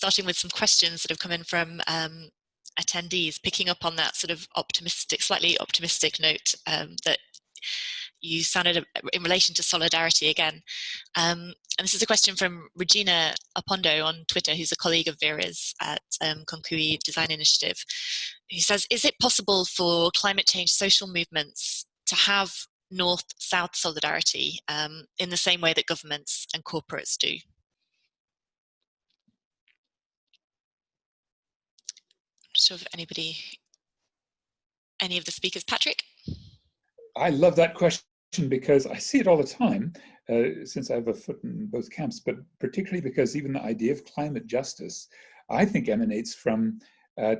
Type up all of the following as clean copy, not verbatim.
starting with some questions that have come in from attendees, picking up on that sort of optimistic, slightly optimistic note that you sounded in relation to solidarity again. And this is a question from Regina Apondo on Twitter, who's a colleague of Vera's at Konkui Design Initiative, who says, is it possible for climate change social movements to have North-South solidarity in the same way that governments and corporates do? I'm not sure if any of the speakers, Patrick? I love that question because I see it all the time, since I have a foot in both camps, but particularly because even the idea of climate justice, I think, emanates from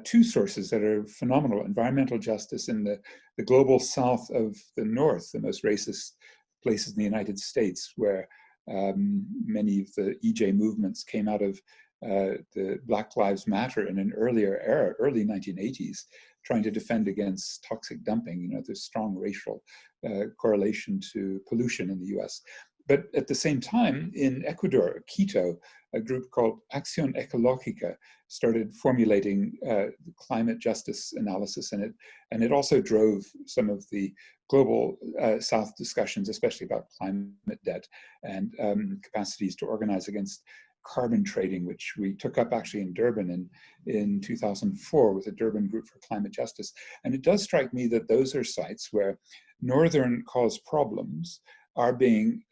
two sources that are phenomenal. Environmental justice in the global south of the north, the most racist places in the United States, where many of the EJ movements came out of the Black Lives Matter in an earlier era, early 1980s, trying to defend against toxic dumping. You know, there's strong racial correlation to pollution in the US. But at the same time, in Ecuador, Quito, a group called Acción Ecológica started formulating climate justice analysis in it. And it also drove some of the global South discussions, especially about climate debt and capacities to organize against carbon trading, which we took up actually in Durban in 2004 with the Durban Group for Climate Justice. And it does strike me that those are sites where northern cause problems are being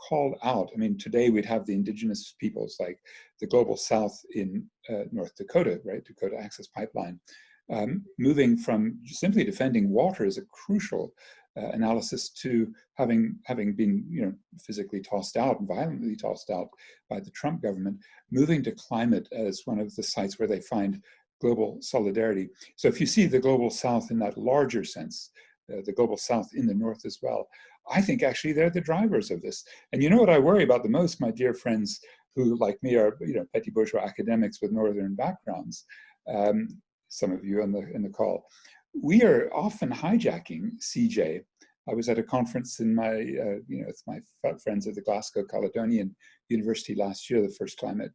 called out. I mean, today we'd have the indigenous peoples like the Global South in North Dakota, right? Dakota Access Pipeline, moving from simply defending water as a crucial analysis to having been, you know, physically tossed out and violently tossed out by the Trump government, moving to climate as one of the sites where they find global solidarity. So if you see the Global South in that larger sense, the Global South in the North as well, I think actually they're the drivers of this. And you know what I worry about the most, my dear friends who, like me, are, you know, petty bourgeois academics with northern backgrounds, some of you in the call, we are often hijacking CJ. I was at a conference in my, you know, with my friends at the Glasgow Caledonian University last year, the first climate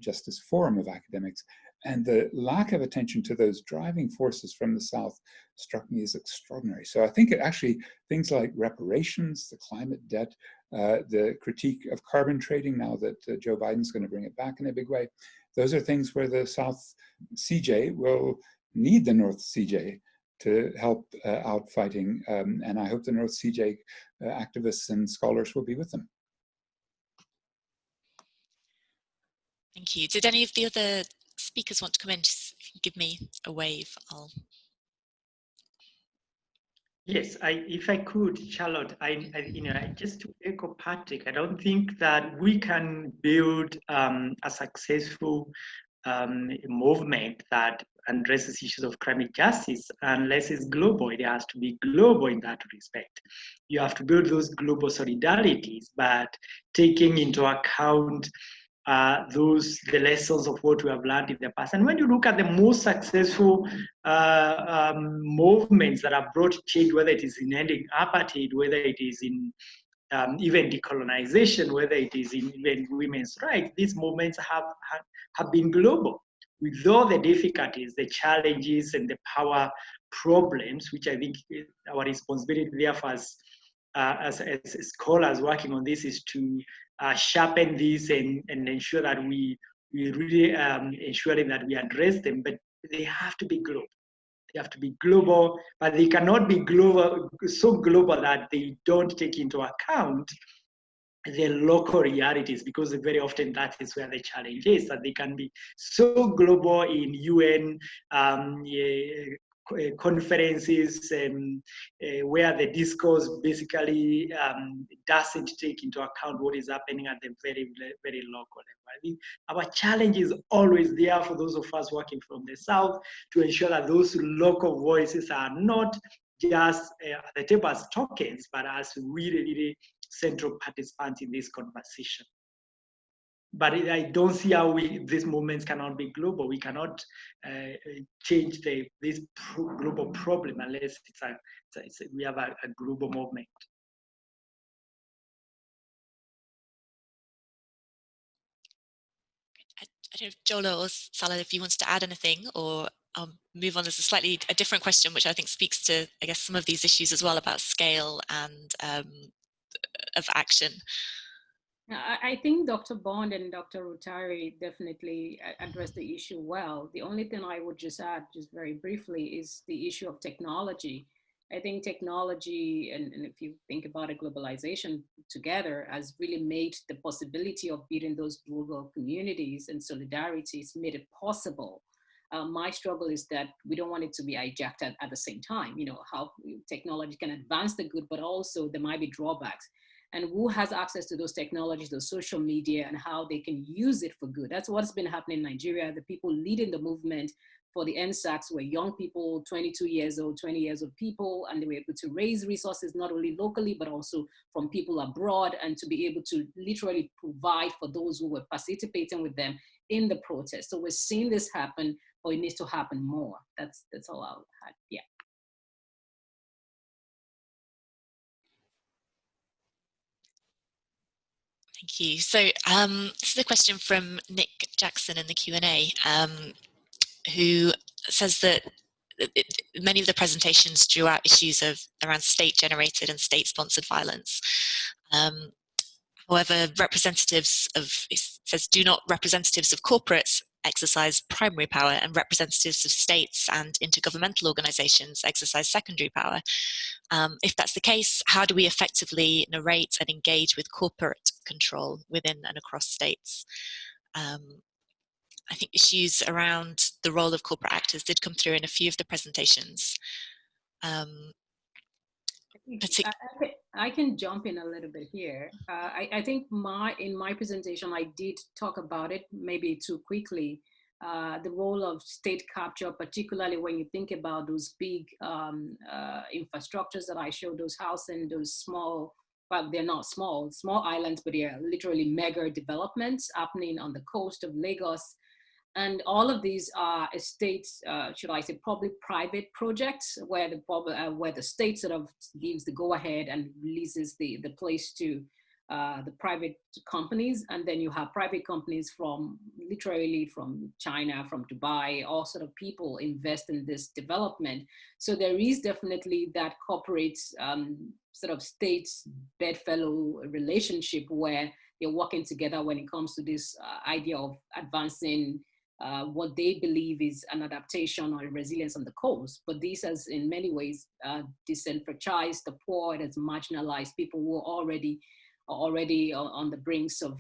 justice forum of academics, and the lack of attention to those driving forces from the South struck me as extraordinary. So I think it actually, things like reparations, the climate debt, the critique of carbon trading, now that Joe Biden's going to bring it back in a big way, those are things where the South CJ will need the North CJ to help out fighting. And I hope the North CJ activists and scholars will be with them. Thank you. Did any of the other speakers want to come in? Just if you give me a wave, I'll... Yes, if I could, Charlotte, just to echo Patrick, I don't think that we can build a successful movement that addresses issues of climate justice unless it's global. It has to be global in that respect. You have to build those global solidarities, but taking into account the lessons of what we have learned in the past. And when you look at the most successful movements that have brought change, whether it is in ending apartheid, whether it is in even decolonization, whether it is in even women's rights, these movements have been global, with all the difficulties, the challenges, and the power problems, which I think our responsibility, therefore, as scholars working on this, is to sharpen this and ensure that we really ensuring that we address them. But they have to be global. They have to be global, but they cannot be global, so global that they don't take into account the local realities, because very often that is where the challenge is, that they can be so global in UN conferences where the discourse basically doesn't take into account what is happening at the very, very local level. I think our challenge is always there for those of us working from the South to ensure that those local voices are not just at the table as tokens, but as really, really central participants in this conversation. But I don't see how these movements cannot be global. We cannot change this global problem unless we have a global movement. I don't know if Jola or Salah, if you wanted to add anything, or I'll move on. There's a different question, which I think speaks to, I guess, some of these issues as well about scale and of action. I think Dr. Bond and Dr. Rutari definitely addressed the issue well. The only thing I would just add, just very briefly, is the issue of technology. I think technology, and if you think about it, globalization together has really made the possibility of building those global communities and solidarities made it possible. My struggle is that we don't want it to be hijacked at the same time. You know, how technology can advance the good, but also there might be drawbacks. And who has access to those technologies, those social media, and how they can use it for good. That's what's been happening in Nigeria. The people leading the movement for the NSACs were young people, 22 years old, 20 years old people, and they were able to raise resources, not only locally, but also from people abroad, and to be able to literally provide for those who were participating with them in the protest. So we're seeing this happen, but it needs to happen more. That's all I'll add, yeah. Thank you. So this is a question from Nick Jackson in the Q&A, who says that many of the presentations drew out issues around state-generated and state-sponsored violence. However, representatives of, it says, do not representatives of corporates exercise primary power, and representatives of states and intergovernmental organizations exercise secondary power? If that's the case, how do we effectively narrate and engage with corporate control within and across states? I think issues around the role of corporate actors did come through in a few of the presentations. I can jump in a little bit here. I think in my presentation, I did talk about it, maybe too quickly, the role of state capture, particularly when you think about those big infrastructures that I showed, those housing, those small, well, they're not small islands, but they are literally mega developments happening on the coast of Lagos. And all of these are estates, should I say, public-private projects where the state sort of gives the go-ahead and releases the place to the private companies. And then you have private companies literally from China, from Dubai, all sort of people invest in this development. So there is definitely that corporate sort of states bedfellow relationship where they're working together when it comes to this idea of advancing what they believe is an adaptation or resilience on the coast. But this has in many ways disenfranchised the poor, it has marginalized people who are already on the brinks of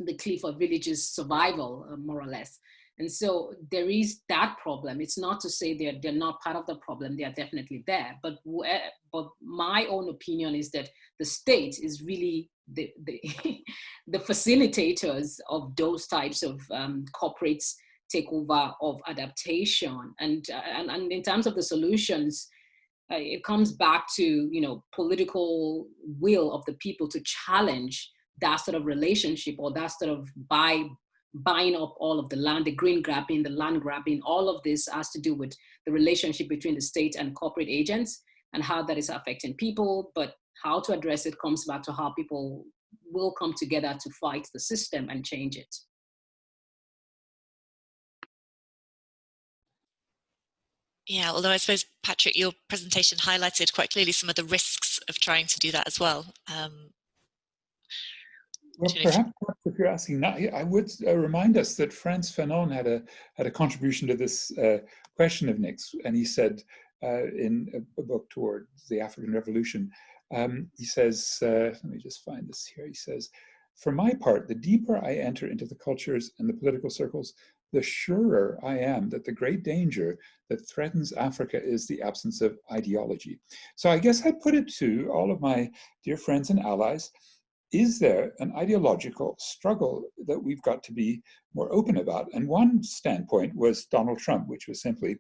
the cliff of villages survival, more or less. And so there is that problem. It's not to say they're not part of the problem, they are definitely there. But my own opinion is that the state is really the facilitators of those types of corporate takeover of adaptation. And in terms of the solutions, it comes back to, you know, political will of the people to challenge that sort of relationship, or that sort of buying up all of the land, the green grabbing, the land grabbing. All of this has to do with the relationship between the state and corporate agents and how that is affecting people. But how to address it comes back to how people will come together to fight the system and change it. Yeah, although I suppose, Patrick, your presentation highlighted quite clearly some of the risks of trying to do that as well. Well, perhaps if you're asking now, I would remind us that Frantz Fanon had a contribution to this question of Nick's, and he said in a book towards the African Revolution, he says, let me just find this here, he says, "For my part, the deeper I enter into the cultures and the political circles, the surer I am that the great danger that threatens Africa is the absence of ideology." So I guess I put it to all of my dear friends and allies, is there an ideological struggle that we've got to be more open about? And one standpoint was Donald Trump, which was simply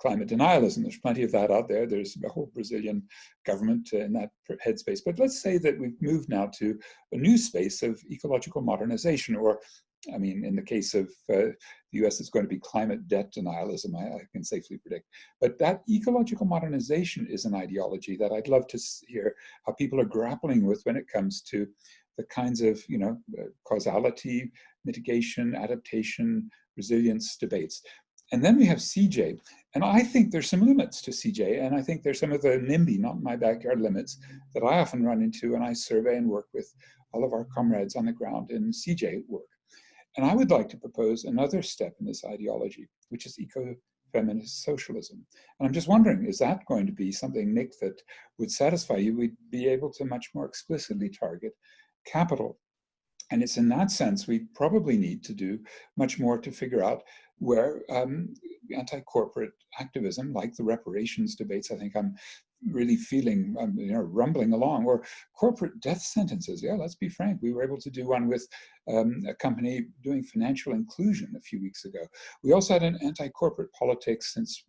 climate denialism. There's plenty of that out there. There's a whole Brazilian government in that headspace. But let's say that we've moved now to a new space of ecological modernization, or, I mean, in the case of the US, it's going to be climate debt denialism, I can safely predict. But that ecological modernization is an ideology that I'd love to hear how people are grappling with when it comes to the kinds of, causality, mitigation, adaptation, resilience debates. And then we have CJ. And I think there's some limits to CJ. And I think there's some of the NIMBY, not in my backyard limits, that I often run into when I survey and work with all of our comrades on the ground in CJ work. And I would like to propose another step in this ideology, which is ecofeminist socialism. And I'm just wondering, is that going to be something, Nick, that would satisfy you? We'd be able to much more explicitly target capital. And it's in that sense, we probably need to do much more to figure out where anti-corporate activism, like the reparations debates, I think I'm really feeling, rumbling along, or corporate death sentences. Yeah, let's be frank. We were able to do one with a company doing financial inclusion a few weeks ago. We also had an anti-corporate politics, since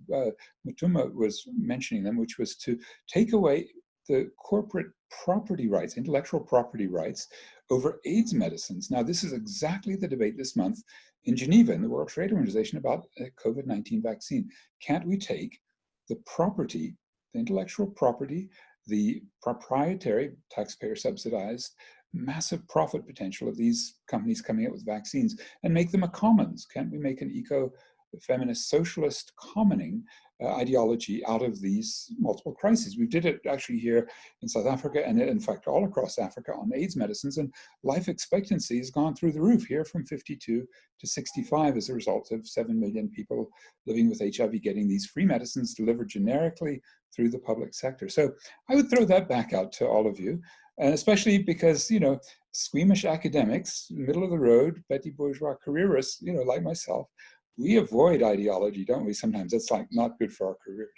Mutuma was mentioning them, which was to take away the corporate property rights, intellectual property rights over AIDS medicines. Now, this is exactly the debate this month in Geneva in the World Trade Organization about a COVID-19 vaccine. Can't we take the property, the intellectual property, the proprietary, taxpayer subsidized, massive profit potential of these companies coming out with vaccines and make them a commons? Can't we make an eco-feminist socialist commoning ideology out of these multiple crises? We did it actually here in South Africa, and in fact all across Africa, on AIDS medicines, and life expectancy has gone through the roof here, from 52 to 65 as a result of 7 million people living with HIV getting these free medicines delivered generically through the public sector. So I would throw that back out to all of you, and especially because, squeamish academics, middle of the road, petty bourgeois careerists, like myself, we avoid ideology, don't we? Sometimes it's like not good for our careers.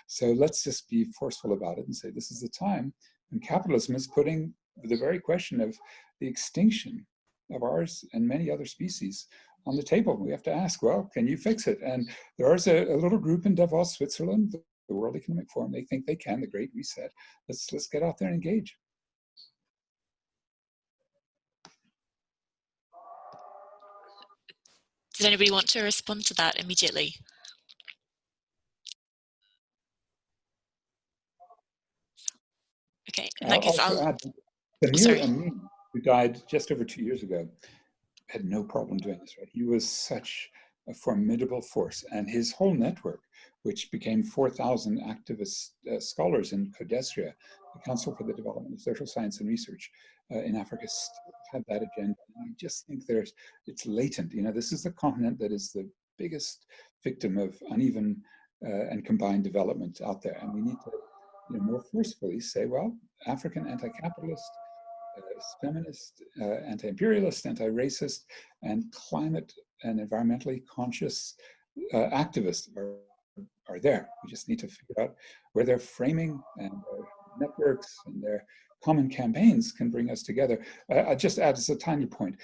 So let's just be forceful about it and say this is the time when capitalism is putting the very question of the extinction of ours and many other species on the table. We have to ask, well, can you fix it? And there's a little group in Davos, Switzerland, the World Economic Forum. They think they can, the Great Reset. Let's get out there and engage. Does anybody want to respond to that immediately? Okay, in that case, I'll add, Samir Amin, who died just over 2 years ago, had no problem doing this, right? He was such a formidable force, and his whole network, which became 4,000 activist scholars in CODESRIA, the Council for the Development of Social Science and Research in Africa, had that agenda. And I just think it's latent. This is the continent that is the biggest victim of uneven and combined development out there. And we need to more forcefully say, well, African anti-capitalist, feminist, anti-imperialist, anti-racist, and climate and environmentally conscious activists are there. We just need to figure out where their framing and their networks and their common campaigns can bring us together. I'll just add as a tiny point.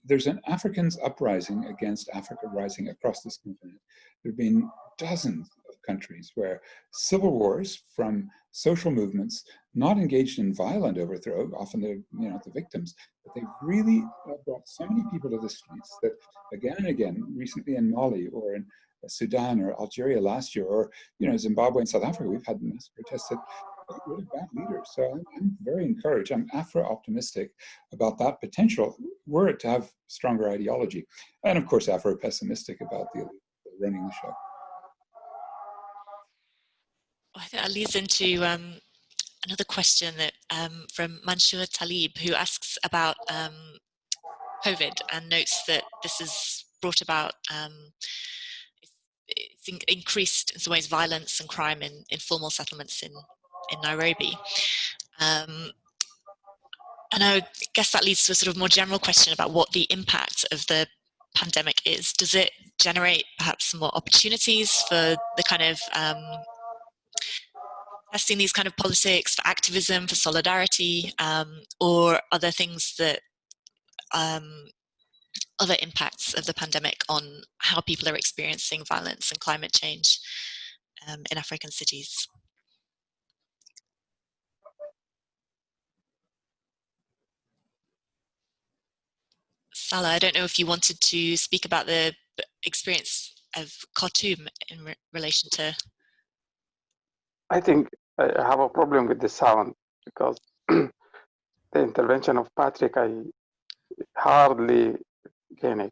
There's an Africans uprising against Africa rising across this continent. There have been dozens of countries where civil wars from social movements, not engaged in violent overthrow, often they're the victims, but they've really brought so many people to the streets that again and again, recently in Mali or in Sudan or Algeria last year, or Zimbabwe and South Africa, we've had mass protests that got rid of bad leaders. So I'm very encouraged. I'm Afro-optimistic about that potential, were it to have stronger ideology. And of course, Afro-pessimistic about the running the show. I think that leads into another question that from Mansour Talib, who asks about COVID and notes that this has brought about it's increased in some ways violence and crime in informal settlements in Nairobi. And I guess that leads to a sort of more general question about what the impact of the pandemic is. Does it generate perhaps some more opportunities for the kind of testing these kind of politics, for activism, for solidarity, or other things that other impacts of the pandemic on how people are experiencing violence and climate change in African cities? Salah, I don't know if you wanted to speak about the experience of Khartoum in relation to... I think I have a problem with the sound because the intervention of Patrick, I hardly gain it.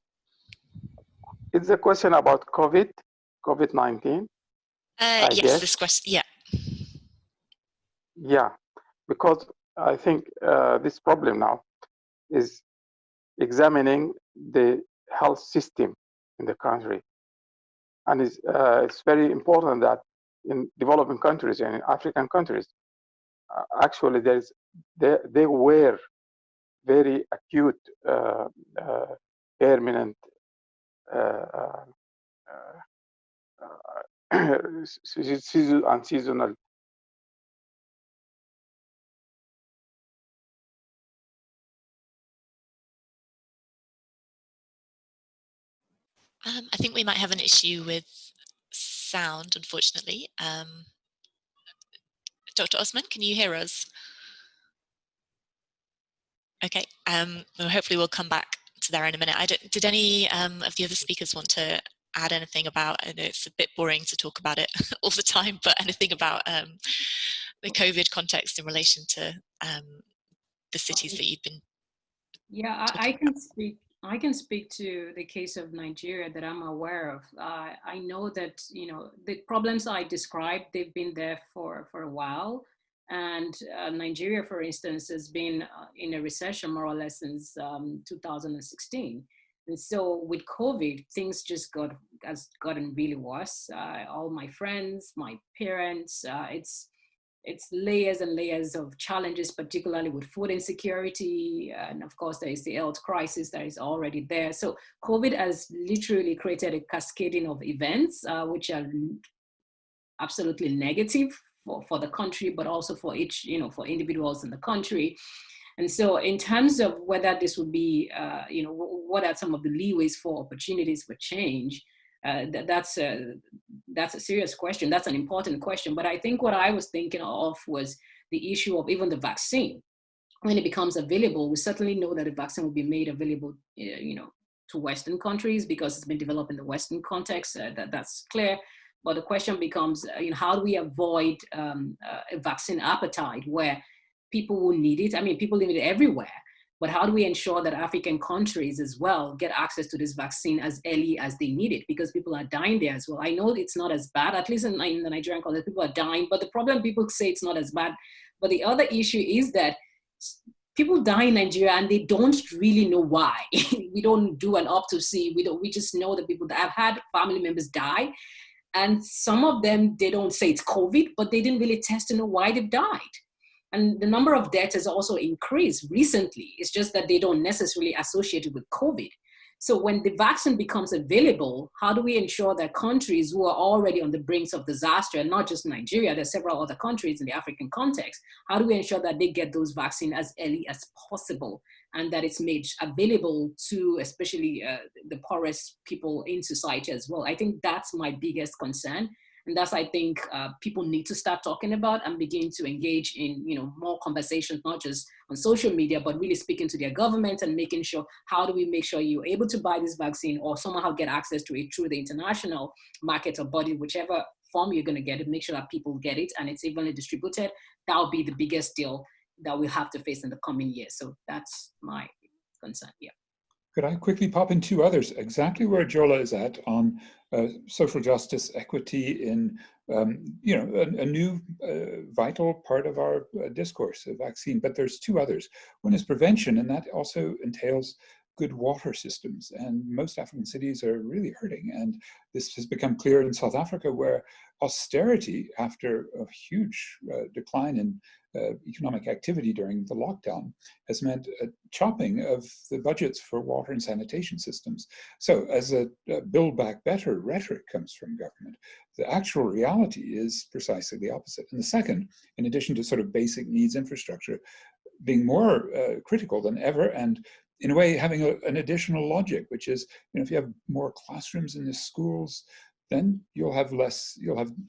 It's a question about COVID-19. Yes, guess. this question, yeah. Yeah, because I think this problem now is examining the health system in the country. And it's very important that in developing countries and in African countries, actually they were very acute, permanent seasonal. I think we might have an issue with sound, unfortunately. Dr. Osman, can you hear us? Okay, well, hopefully we'll come back to there in a minute. Did any of the other speakers want to add anything about, I know it's a bit boring to talk about it all the time, but anything about the COVID context in relation to the cities that you've been I can speak to the case of Nigeria that I'm aware of. I know that, you know, the problems I described, they've been there for a while. And Nigeria, for instance, has been in a recession more or less since 2016. And so with COVID, things just has gotten really worse. All my friends, my parents, it's layers and layers of challenges, particularly with food insecurity. And of course, there is the health crisis that is already there. So COVID has literally created a cascading of events, which are absolutely negative for the country, but also for each, you know, for individuals in the country. And so in terms of whether this would be, you know, what are some of the leeways for opportunities for change? That's a serious question. That's an important question. But I think what I was thinking of was the issue of even the vaccine. When it becomes available, we certainly know that the vaccine will be made available, you know, to Western countries because it's been developed in the Western context. That's clear. But the question becomes, you know, how do we avoid a vaccine appetite where people will need it? I mean, people need it everywhere. But how do we ensure that African countries as well get access to this vaccine as early as they need it? Because people are dying there as well. I know it's not as bad, at least in the Nigerian context, people are dying. But the problem, people say it's not as bad. But the other issue is that people die in Nigeria and they don't really know why. We don't do an autopsy. We just know that people that have had family members die. And some of them, they don't say it's COVID, but they didn't really test to know why they've died. And the number of deaths has also increased recently. It's just that they don't necessarily associate it with COVID. So when the vaccine becomes available, how do we ensure that countries who are already on the brink of disaster, and not just Nigeria, there's several other countries in the African context, how do we ensure that they get those vaccines as early as possible and that it's made available to especially the poorest people in society as well? I think that's my biggest concern. And that's, I think, people need to start talking about and begin to engage in, you know, more conversations, not just on social media, but really speaking to their government and making sure, how do we make sure you're able to buy this vaccine or somehow get access to it through the international market or body, whichever form you're going to get it, make sure that people get it and it's evenly distributed. That'll be the biggest deal that we'll have to face in the coming years. So that's my concern, yeah. Could I quickly pop in two others, exactly where Jola is at on social justice, equity in, you know, a new vital part of our discourse, a vaccine, but there's two others. One is prevention, and that also entails good water systems. And most African cities are really hurting. And this has become clear in South Africa, where austerity, after a huge decline in economic activity during the lockdown, has meant a chopping of the budgets for water and sanitation systems. So as a build back better rhetoric comes from government, the actual reality is precisely the opposite. And the second, in addition to sort of basic needs infrastructure, being more critical than ever, and in a way having an additional logic, which is, you know, if you have more classrooms in the schools, then you'll have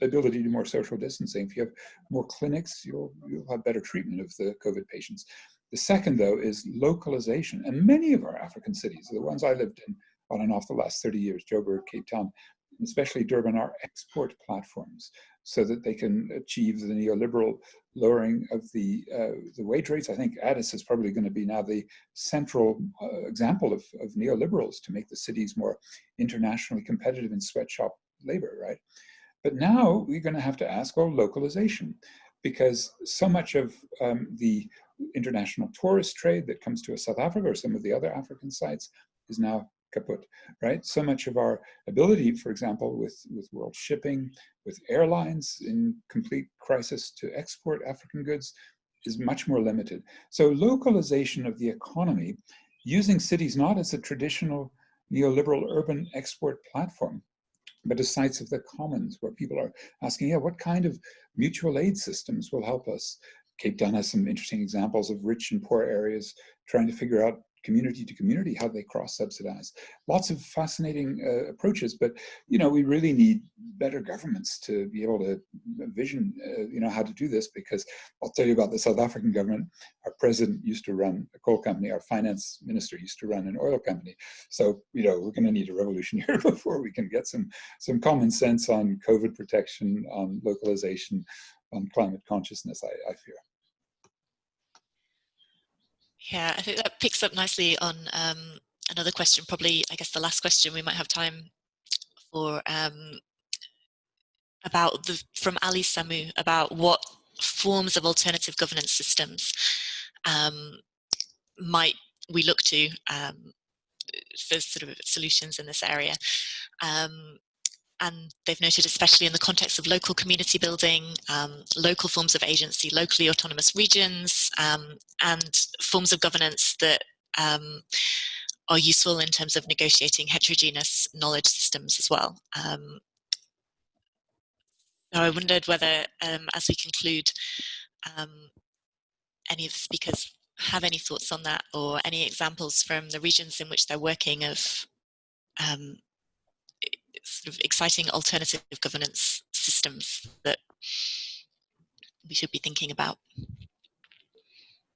ability to do more social distancing. If you have more clinics, you'll have better treatment of the COVID patients. The second, though, is localization. And many of our African cities, the ones I lived in on and off the last 30 years, Joburg, Cape Town, especially Durban, are export platforms so that they can achieve the neoliberal lowering of the wage rates. I think Addis is probably going to be now the central example of neoliberals to make the cities more internationally competitive in sweatshop labor, right? But now we're going to have to ask, well, localization, because so much of the international tourist trade that comes to South Africa or some of the other African sites is now kaput, right? So much of our ability, for example, with world shipping, with airlines in complete crisis to export African goods is much more limited. So localization of the economy, using cities not as a traditional neoliberal urban export platform, but as sites of the commons where people are asking, yeah, what kind of mutual aid systems will help us? Cape Town has some interesting examples of rich and poor areas trying to figure out community to community how they cross-subsidize. Lots of fascinating approaches, but we really need better governments to be able to vision how to do this, because I'll tell you about the South African government. Our president used to run a coal company, our finance minister used to run an oil company. So we're going to need a revolution here before we can get some common sense on COVID protection, on localization, on climate consciousness, I fear. Yeah, I think that picks up nicely on another question, probably, I guess, the last question we might have time for, from Ali Samu, about what forms of alternative governance systems might we look to for sort of solutions in this area. And they've noted, especially in the context of local community building, local forms of agency, locally autonomous regions, and forms of governance that are useful in terms of negotiating heterogeneous knowledge systems as well. So I wondered whether, as we conclude, any of the speakers have any thoughts on that, or any examples from the regions in which they're working of sort of exciting alternative governance systems that we should be thinking about.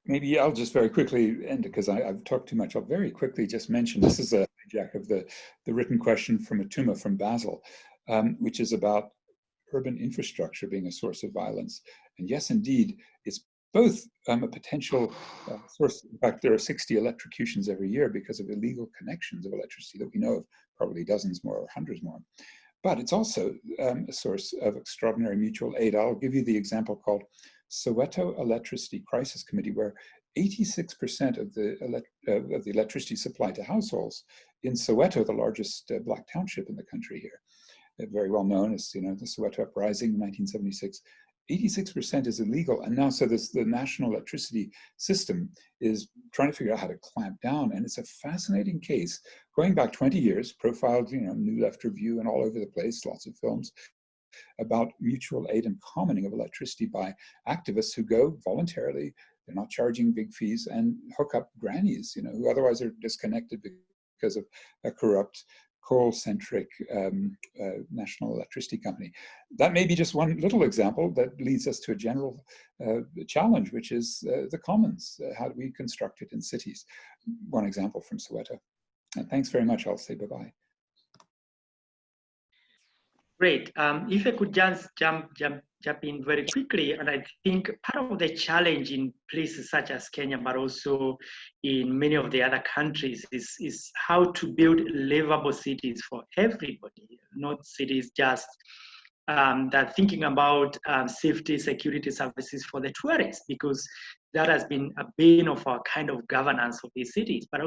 Maybe I'll just very quickly end, because I've talked too much. I'll very quickly just mention, this is a hijack of the written question from Atuma from Basel, which is about urban infrastructure being a source of violence. And yes, indeed, it's both a potential source. In fact, there are 60 electrocutions every year because of illegal connections of electricity that we know of, probably dozens more or hundreds more. But it's also a source of extraordinary mutual aid. I'll give you the example called Soweto Electricity Crisis Committee, where 86% of the electricity supply to households in Soweto, the largest black township in the country here, very well known as the Soweto Uprising in 1976, 86% is illegal. And now, so the national electricity system is trying to figure out how to clamp down. And it's a fascinating case, going back 20 years, profiled, New Left Review and all over the place, lots of films, about mutual aid and commoning of electricity by activists who go voluntarily, they're not charging big fees, and hook up grannies, who otherwise are disconnected because of a corrupt coal-centric national electricity company. That may be just one little example that leads us to a general challenge, which is the commons. How do we construct it in cities? One example from Soweto. And thanks very much. I'll say bye-bye. Great. If I could just jump in very quickly, and I think part of the challenge in places such as Kenya, but also in many of the other countries, is how to build livable cities for everybody, not cities just that thinking about safety, security services for the tourists, because that has been a bane of our kind of governance of these cities, but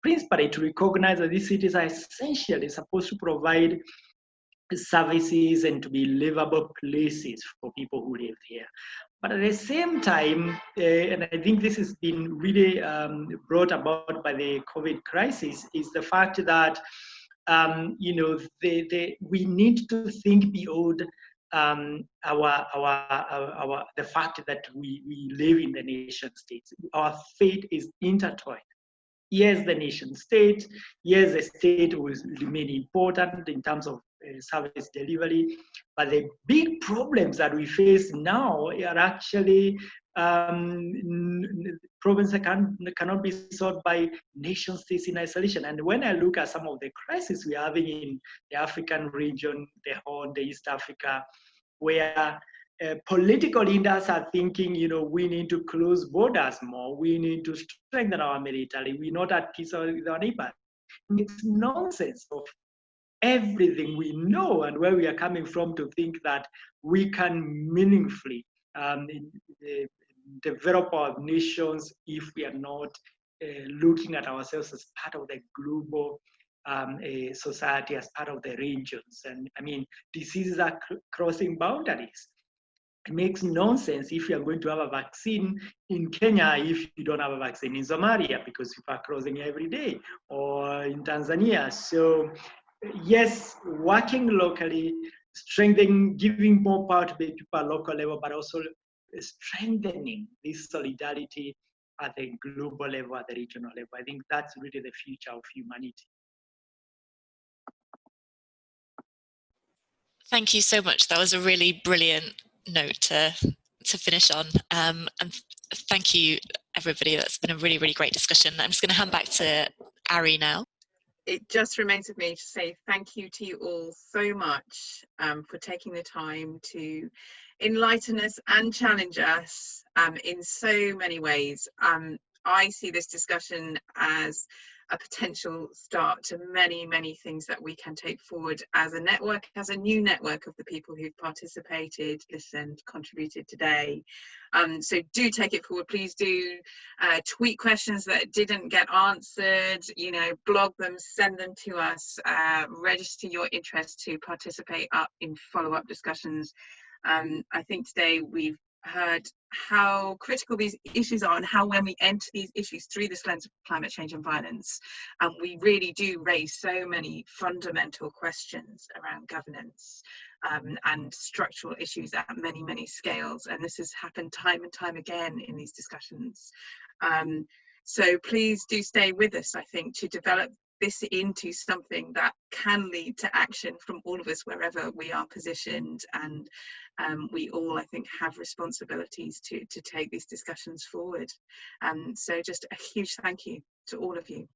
principally to recognize that these cities are essentially supposed to provide services and to be livable places for people who live here. But at the same time, and I think this has been really brought about by the COVID crisis, is the fact that we need to think beyond the fact that we live in the nation states. Our fate is intertwined. Yes, the nation state. Yes, the state will remain important in terms of service delivery, but the big problems that we face now are actually problems cannot be solved by nation states in isolation. And when I look at some of the crises we're having in the African region, the Horn, the East Africa, where political leaders are thinking, we need to close borders more, we need to strengthen our military, we're not at peace with our neighbors. It's nonsense of everything we know and where we are coming from to think that we can meaningfully develop our nations if we are not looking at ourselves as part of the global society, as part of the regions. And I mean, diseases are crossing boundaries. It makes nonsense if you are going to have a vaccine in Kenya if you don't have a vaccine in Somalia, because people are crossing every day, or in Tanzania. So yes, working locally, strengthening, giving more power to the people at local level, but also strengthening this solidarity at the global level, at the regional level. I think that's really the future of humanity. Thank you so much. That was a really brilliant note to finish on. And thank you, everybody. That's been a really, really great discussion. I'm just going to hand back to Ari now. It just remains with me to say thank you to you all so much for taking the time to enlighten us and challenge us in so many ways. I see this discussion as a potential start to many, many things that we can take forward as a network, as a new network of the people who've participated, listened, contributed today. So do take it forward. Please do tweet questions that didn't get answered, blog them, send them to us, register your interest to participate in follow-up discussions. I think today we've heard how critical these issues are, and how when we enter these issues through this lens of climate change and violence, we really do raise so many fundamental questions around governance and structural issues at many, many scales. And this has happened time and time again in these discussions. So please do stay with us, I think, to develop this into something that can lead to action from all of us wherever we are positioned. And we all, I think, have responsibilities to take these discussions forward. So just a huge thank you to all of you.